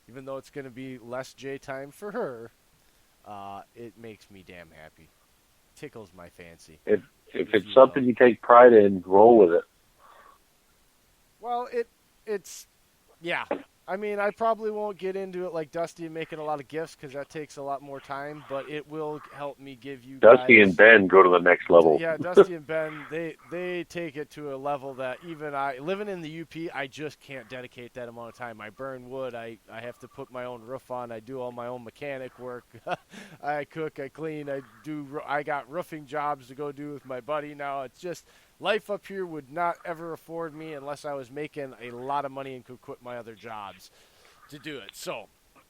even though it's going to be less J time for her, it makes me damn happy. Tickles my fancy, If if it's you will. something you take pride in, roll with it. Well, it's yeah. I mean, I probably won't get into it like Dusty and making a lot of gifts because that takes a lot more time. But it will help me give you Dusty and guys. Ben go to the next level. Yeah, Dusty and Ben, they take it to a level that even I, living in the UP, I just can't dedicate that amount of time. I burn wood. I have to put my own roof on. I do all my own mechanic work. I cook. I clean. I got roofing jobs to go do with my buddy now. It's just life up here would not ever afford me unless I was making a lot of money and could quit my other jobs to do it. So,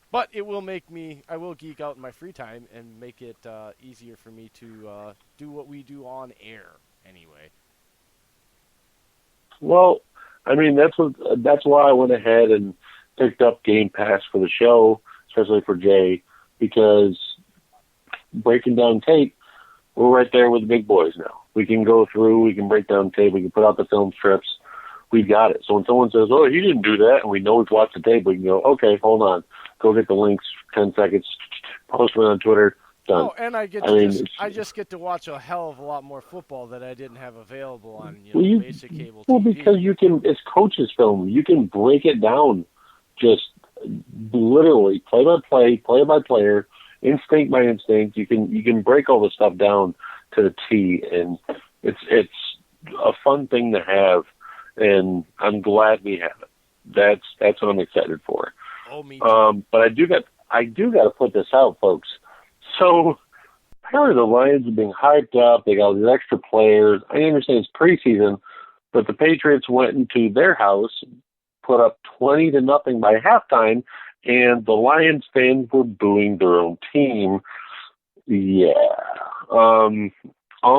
but it will make me, I will geek out in my free time and make it easier for me to do what we do on air anyway. Well, I mean that's why I went ahead and picked up Game Pass for the show, especially for Jay, because breaking down tape, we're right there with the big boys now. We can go through, we can break down tape, we can put out the film strips. We've got it. So when someone says, "Oh, he didn't do that," and we know we've watched the tape, we can go, "Okay, hold on, go get the links, 10 seconds, post it on Twitter, done." Oh, and I just get to watch a hell of a lot more football that I didn't have available on Well, basic cable because TV. you can, it's coaches film. You can break it down, just literally play by play, player by player, instinct by instinct. You can break all the stuff down to the T, and it's a fun thing to have, and I'm glad we have it. That's what I'm excited for. Oh, me too. But I do got to put this out, folks. So apparently the Lions are being hyped up. They got all these extra players. I understand it's preseason, but the Patriots went into their house, put up 20-0 by halftime, and the Lions fans were booing their own team. Yeah. All I'm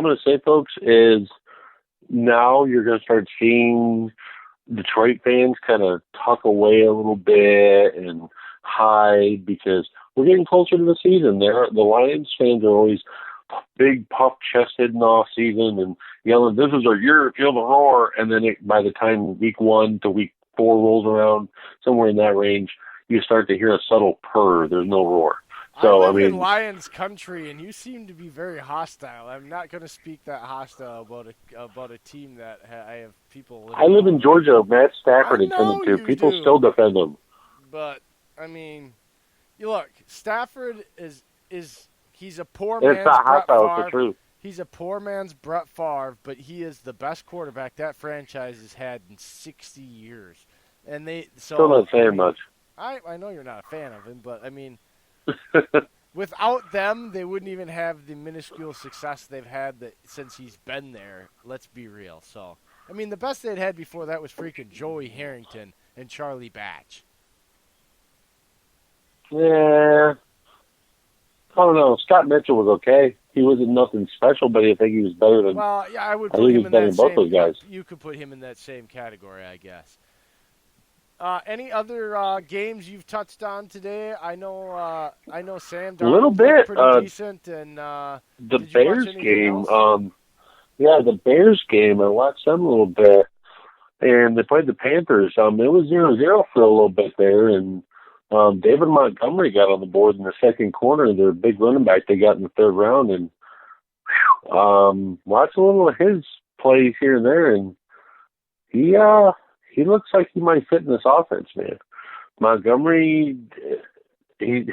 going to say, folks, is now you're going to start seeing Detroit fans kind of tuck away a little bit and hide because we're getting closer to the season. The Lions fans are always big, puff-chested in off season and yelling, "This is our year, feel the roar!" And then by the time week 1 to week 4 rolls around, somewhere in that range, you start to hear a subtle purr. There's no roar. I So, I live in mean, Lions country, and you seem to be very hostile. I'm not going to speak that hostile about a team that I have people I living live in all over. Georgia. Matt I Stafford know attended to. you People do, still defend him. but I mean, you look. Stafford is he's a poor And it's man's not Brett hostile. It's the Favre. truth. He's a poor man's Brett Favre, but he is the best quarterback that franchise has had in 60 years. And Still not saying much. I know you're not a fan of him, but I mean, without them, they wouldn't even have the minuscule success they've had since he's been there. Let's be real. So, I mean, the best they'd had before that was freaking Joey Harrington and Charlie Batch. Yeah. I don't know. Scott Mitchell was okay. He wasn't nothing special, but I think he was better than. Well, yeah, I would I put think he him was in better that than both same. those guys. You could put him in that same category, I guess. Any other games you've touched on today? I know Sam A little Darnold bit. looked pretty decent, and The did you watch Bears anything game. else? Yeah, the Bears game. I watched them a little bit, and they played the Panthers. It was 0-0 for a little bit there, and David Montgomery got on the board in the second quarter. Their big running back they got in the third round, and watched a little of his plays here and there, and he looks like he might fit in this offense, man. Montgomery, he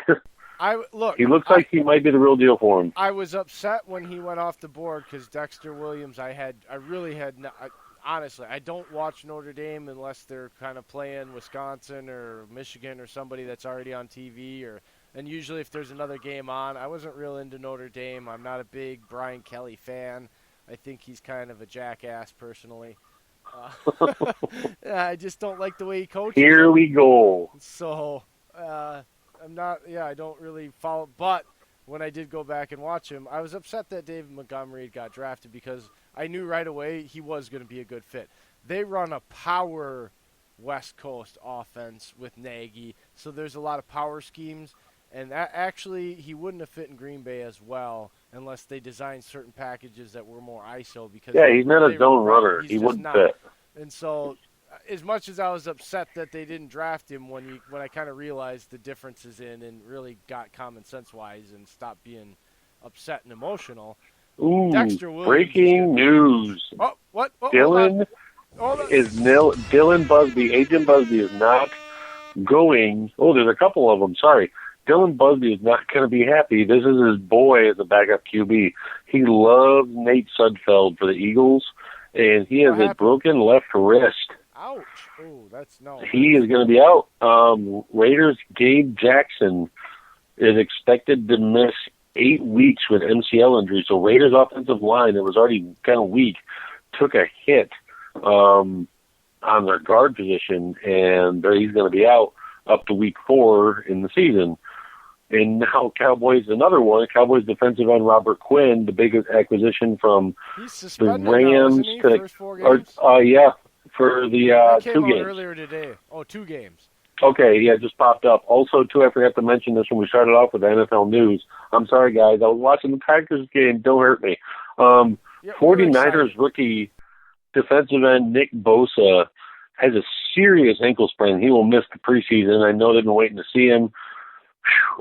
he looks like he might be the real deal for him. I was upset when he went off the board because Dexter Williams. I really had. Honestly, I don't watch Notre Dame unless they're kind of playing Wisconsin or Michigan or somebody that's already on TV. And usually if there's another game on, I wasn't real into Notre Dame. I'm not a big Brian Kelly fan. I think he's kind of a jackass personally. I just don't like the way he coaches. Here we go. So I'm not. Yeah, I don't really follow. But when I did go back and watch him, I was upset that David Montgomery got drafted because I knew right away he was going to be a good fit. They run a power West Coast offense with Nagy, so there's a lot of power schemes. And actually, he wouldn't have fit in Green Bay as well unless they designed certain packages that were more ISO. Because Yeah, he's not a zone runner. He wouldn't fit. And so as much as I was upset that they didn't draft him, when I kind of realized the differences in and really got common sense wise and stopped being upset and emotional, Ooh, Dexter Williams is going breaking to be huge. news. Oh, what? Oh, Dylan hold on. Dylan Busby, Agent Busby is not going. Oh, there's a couple of them. Sorry. Dylan Busby is not going to be happy. This is his boy as a backup QB. He loves Nate Sudfeld for the Eagles, and he has a broken left wrist. Ouch. Oh, that's no. He is going to be out. Raiders' Gabe Jackson is expected to miss 8 weeks with MCL injury. So Raiders' offensive line, that was already kind of weak, took a hit on their guard position, and he's going to be out up to week 4 in the season. And now Cowboys, another one. Cowboys defensive end Robert Quinn, the biggest acquisition from the Rams. Now, to first 4 games? Yeah, for the 2 games. Earlier today. Oh, 2 games. Okay, yeah, just popped up. Also, too, I forgot to mention this when we started off with the NFL news. I'm sorry, guys. I was watching the Packers game. Don't hurt me. 49ers rookie defensive end Nick Bosa has a serious ankle sprain. He will miss the preseason. I know they've been waiting to see him.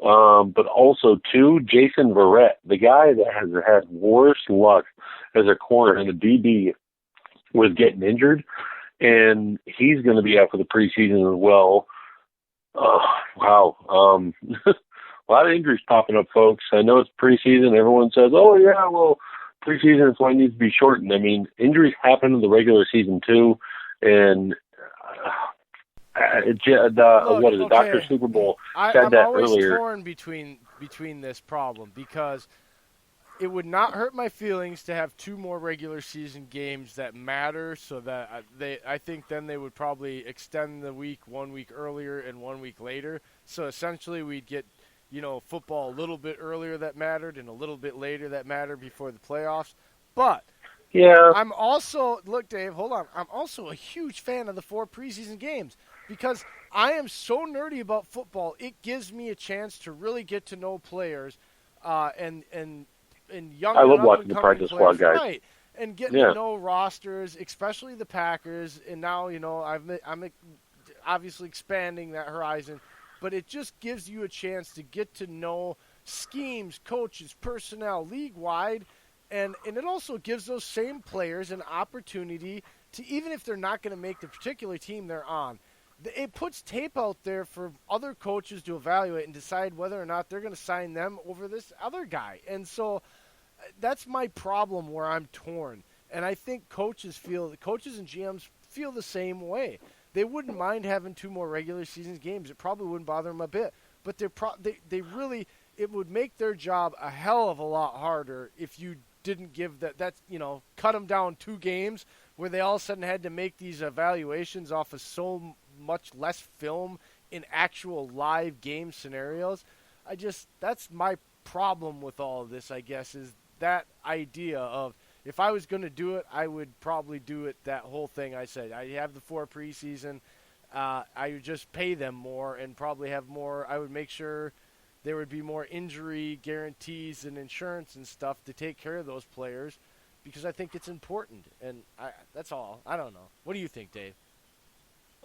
But also, too, Jason Verrett, the guy that has had worse luck as a corner, and the DB was getting injured, and he's going to be out for the preseason as well. Wow. A lot of injuries popping up, folks. I know it's preseason. Everyone says, oh, yeah, well, preseason is why it needs to be shortened. I mean, injuries happen in the regular season, too, and Dr. Super Bowl said that earlier. I'm always torn between this problem because it would not hurt my feelings to have 2 more regular season games that matter, so that I think then they would probably extend the week 1 week earlier and 1 week later. So essentially we'd get, football a little bit earlier that mattered and a little bit later that mattered before the playoffs. But yeah, I'm also, look, Dave, hold on. I'm also a huge fan of the 4 preseason games because I am so nerdy about football. It gives me a chance to really get to know players and young. I love watching the practice squad guys. Right, and getting to know rosters, especially the Packers. And now, I'm obviously expanding that horizon. But it just gives you a chance to get to know schemes, coaches, personnel, league-wide. And it also gives those same players an opportunity to, even if they're not going to make the particular team they're on, it puts tape out there for other coaches to evaluate and decide whether or not they're going to sign them over this other guy. And so that's my problem where I'm torn. And I think coaches and GMs feel the same way. They wouldn't mind having 2 more regular season games. It probably wouldn't bother them a bit. But they really, it would make their job a hell of a lot harder if you didn't give cut them down 2 games where they all of a sudden had to make these evaluations off of so much less film in actual live game scenarios. That's my problem with all of this, I guess, is that idea of if I was going to do it, I would probably do it that whole thing I said. I have the 4 preseason. I would just pay them more and probably have more. I would make sure there would be more injury guarantees and insurance and stuff to take care of those players because I think it's important. And that's all. I don't know. What do you think, Dave?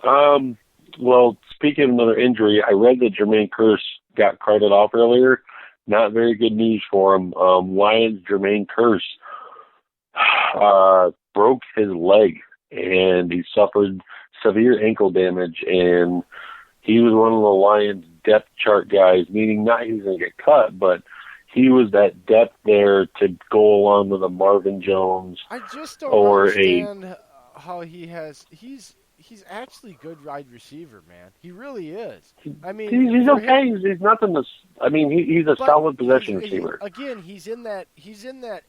Well, speaking of another injury, I read that Jermaine Kearse got carted off earlier. Not very good news for him. Lions' Jermaine Kearse broke his leg, and he suffered severe ankle damage, and he was one of the Lions' depth chart guys, meaning not he's going to get cut, but he was that depth there to go along with a Marvin Jones. I just don't understand how he's actually a good wide receiver, man. He really is. I mean, he's okay. He's nothing to. I mean, he's a solid possession receiver. Again, he's in that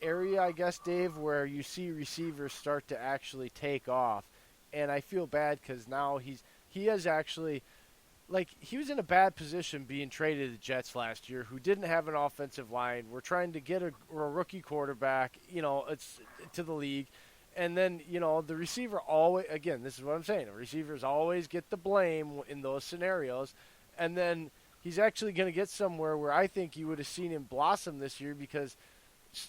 area, I guess, Dave, where you see receivers start to actually take off, and I feel bad because now he is actually. Like, he was in a bad position being traded to the Jets last year, who didn't have an offensive line. We're trying to get a rookie quarterback, it's to the league. And then, the receiver always, again, this is what I'm saying, the receivers always get the blame in those scenarios. And then he's actually going to get somewhere where I think you would have seen him blossom this year because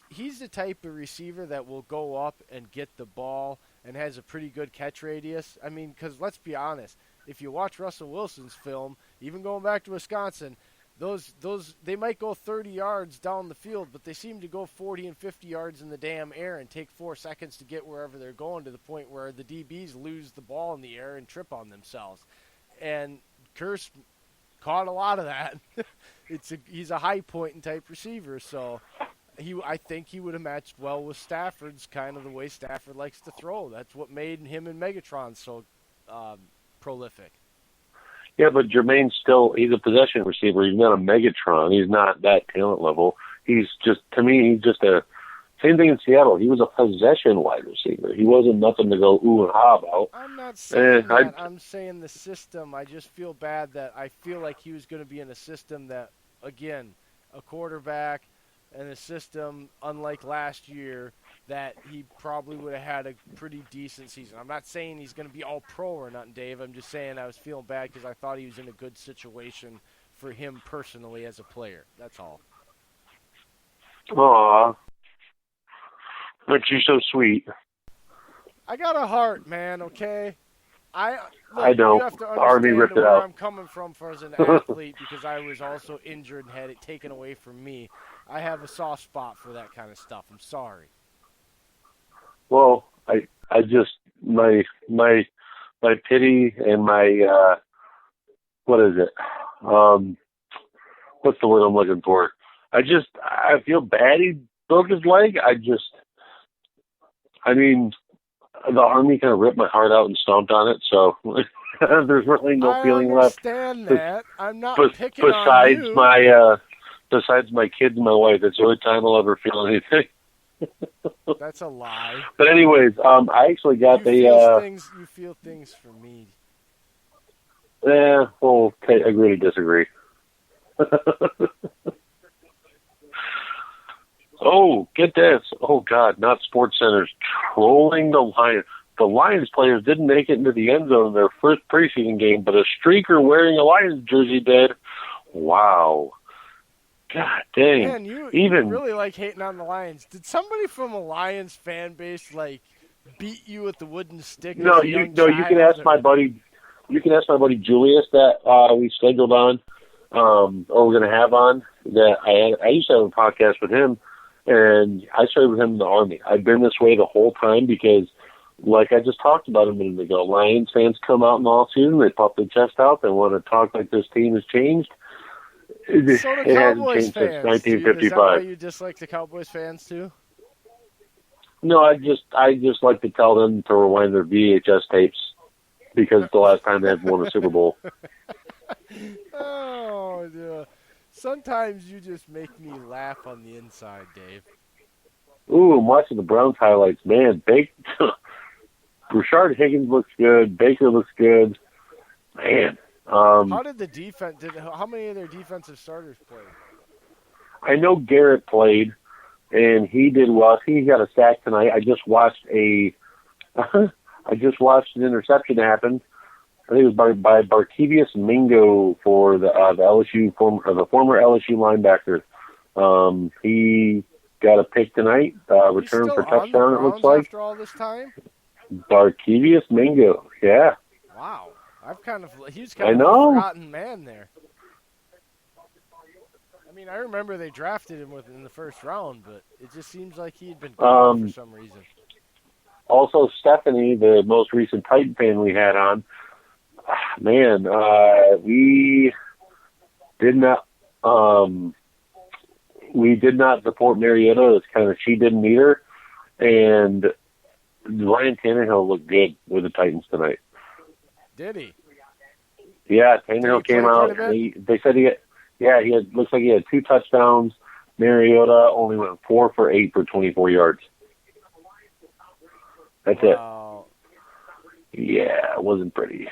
he's the type of receiver that will go up and get the ball and has a pretty good catch radius. I mean, because let's be honest, if you watch Russell Wilson's film, even going back to Wisconsin, those they might go 30 yards down the field, but they seem to go 40 and 50 yards in the damn air and take 4 seconds to get wherever they're going, to the point where the DBs lose the ball in the air and trip on themselves. And Kearse caught a lot of that. He's a high point and type receiver, so I think he would have matched well with Stafford's kind of the way Stafford likes to throw. That's what made him and Megatron so prolific. Yeah, but Jermaine's he's a possession receiver. He's not a Megatron. He's not that talent level. He's just, to me, he's just same thing in Seattle. He was a possession wide receiver. He wasn't nothing to go ooh and ha about. I'm not saying that. I'm saying the system. I just feel bad that I feel like he was going to be in a system that, again, a quarterback and a system, unlike last year, that he probably would have had a pretty decent season. I'm not saying he's going to be all pro or nothing, Dave. I'm just saying I was feeling bad because I thought he was in a good situation for him personally as a player. That's all. Aw. But you're so sweet. I got a heart, man, okay? I know. You have to Army understand ripped it where out. I'm coming from as an athlete, because I was also injured and had it taken away from me. I have a soft spot for that kind of stuff. I'm sorry. Well, I just, my pity and my, what is it? What's the word I'm looking for? I feel bad he broke his leg. The Army kind of ripped my heart out and stomped on it, so there's really no feeling left. I understand that. I'm not picking besides on you. Besides my kids and my wife, it's the only time I'll ever feel anything. That's a lie. But anyways, I actually got you feel things for me. Yeah, well, agree to disagree. Oh, get this. Oh, God, not SportsCenter's trolling the Lions. The Lions players didn't make it into the end zone in their first preseason game, but a streaker wearing a Lions jersey did. Wow. God dang. Man, you really like hating on the Lions. Did somebody from a Lions fan base, beat you with the wooden stick? No, you can ask my buddy. You can ask my buddy Julius that we scheduled on, or we're going to have on. That I used to have a podcast with him, and I started with him in the Army. I've been this way the whole time because, like I just talked about a minute ago, Lions fans come out in the off-season, they puff their chest out, they want to talk like this team has changed. So do Cowboys fans. Since 1955. Is that why you dislike the Cowboys fans too? No, I just like to tell them to rewind their VHS tapes because it's the last time they have won a Super Bowl. Oh, yeah. Sometimes you just make me laugh on the inside, Dave. Ooh, I'm watching the Browns highlights. Man, Rashard Higgins looks good. Baker looks good. Man. How did the defense? How many of their defensive starters play? I know Garrett played, and he did well. He got a sack tonight. I just watched an interception happen. I think it was by Barkevius Mingo for the former LSU linebacker. He got a pick tonight, return for touchdown. It looks like after all this time. Barkevius Mingo, yeah. Wow. He's kind of a forgotten man there. I mean, I remember they drafted him in the first round, but it just seems like he had been gone for some reason. Also, Stephanie, the most recent Titan fan we had on, man, we did not support Mariota. It's kind of she didn't either, and Ryan Tannehill looked good with the Titans tonight. Did he? Yeah, Tannehill came out. They said looks like he had 2 touchdowns. Mariota only went 4 for 8 for 24 yards. That's it. Yeah, it wasn't pretty.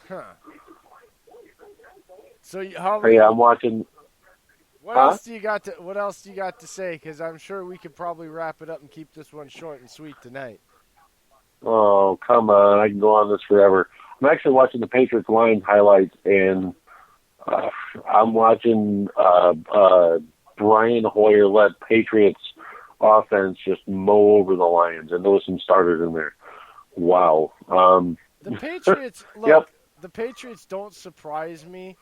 Huh. So I'm watching. What else do you got to say? Because I'm sure we could probably wrap it up and keep this one short and sweet tonight. Oh, come on. I can go on this forever. I'm actually watching the Patriots Lions highlights, and I'm watching Brian Hoyer-led Patriots offense just mow over the Lions, and there was some starters in there. Wow. The Patriots, look, Yep. the Patriots don't surprise me.